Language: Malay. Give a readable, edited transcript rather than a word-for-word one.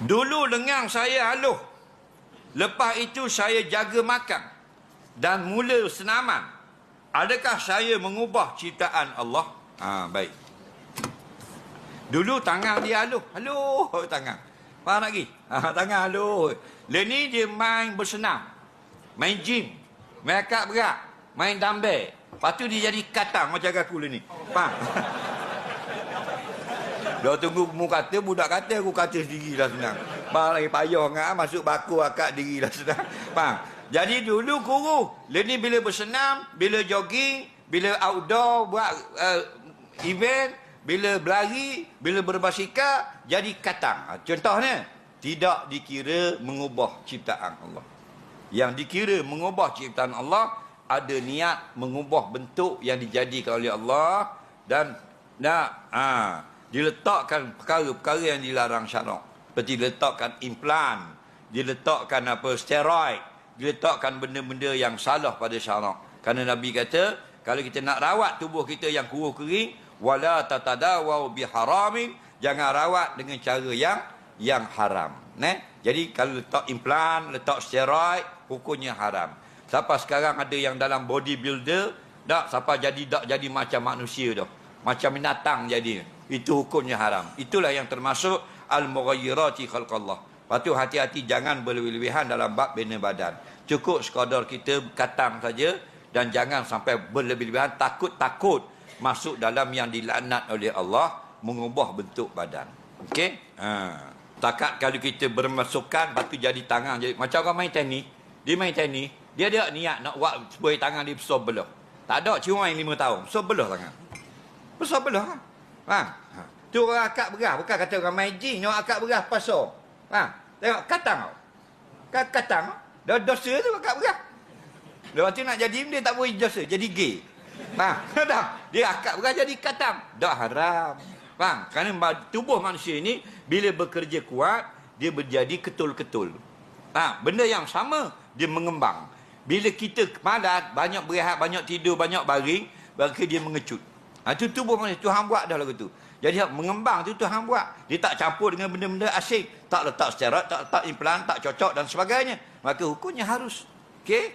Dulu lengan saya halus. Lepas itu saya jaga makan. Dan mula senaman. Adakah saya mengubah ciptaan Allah? Baik. Dulu tangan dia halus. Halus tangan. Faham lagi? Tangan halus. Lepas ni dia main bersenam. Main gym. Main angkat berat. Main dumbbell. Lepas tu dia jadi katang macam aku ni. Faham? Dah tunggu mu kata, budak kata, aku kata sendirilah senang. Bang lagi payah ngak masuk baku akak dirilah senang. Faham? Jadi dulu kurus. Lepas ni bila bersenam, bila jogging, bila outdoor buat event, bila berlari, bila berbasikal, jadi katang. Contohnya, tidak dikira mengubah ciptaan Allah. Yang dikira mengubah ciptaan Allah, ada niat mengubah bentuk yang dijadikan oleh Allah dan diletakkan perkara-perkara yang dilarang syarak. Seperti diletakkan implan, diletakkan steroid, diletakkan benda-benda yang salah pada syarak. Kerana Nabi kata, kalau kita nak rawat tubuh kita yang kurus kering, wala tatadawau biharamin, jangan rawat dengan cara yang haram. Jadi kalau letak implan, letak steroid, hukumnya haram. Sampai sekarang ada yang dalam bodybuilder, sampai jadi macam manusia dah. Macam binatang jadi. Itu hukumnya haram. Itulah yang termasuk al-mughayyirati khalqallah. Lepas tu hati-hati jangan berlebihan dalam bab bina badan. Cukup sekadar kita katang saja dan jangan sampai berlebihan takut masuk dalam yang dilaknat oleh Allah, mengubah bentuk badan. Okey? Takat kalau kita bermasukan lepas tu jadi tangan jadi macam orang main tenis. Dia main tenis, dia ada niat nak buat supaya tangan dia besar belah. Tak ada cuma yang 5 tahun, besar belah tangan. Besar belah kan? Tu orang akak berah. Bukan kata orang main jin. Orang akak berah pasal. Tengok katang tau. Katang tau. Dah dosa tu akak berah. Lepas tu nak jadi dia tak boleh dosa. Jadi gay. Dia akak berah jadi katang. Dah haram. Faham? Kerana tubuh manusia ini bila bekerja kuat, dia menjadi ketul-ketul. Benda yang sama, dia mengembang. Bila kita malas, banyak berehat, banyak tidur, banyak baring, maka dia mengecut. Itu tubuh manusia. Tuhan buat dah lagu tu. Jadi mengembang tu Tuhan buat. Dia tak campur dengan benda-benda asing. Tak letak steroid, tak letak implan, tak cocok dan sebagainya. Maka hukumnya harus. Okey?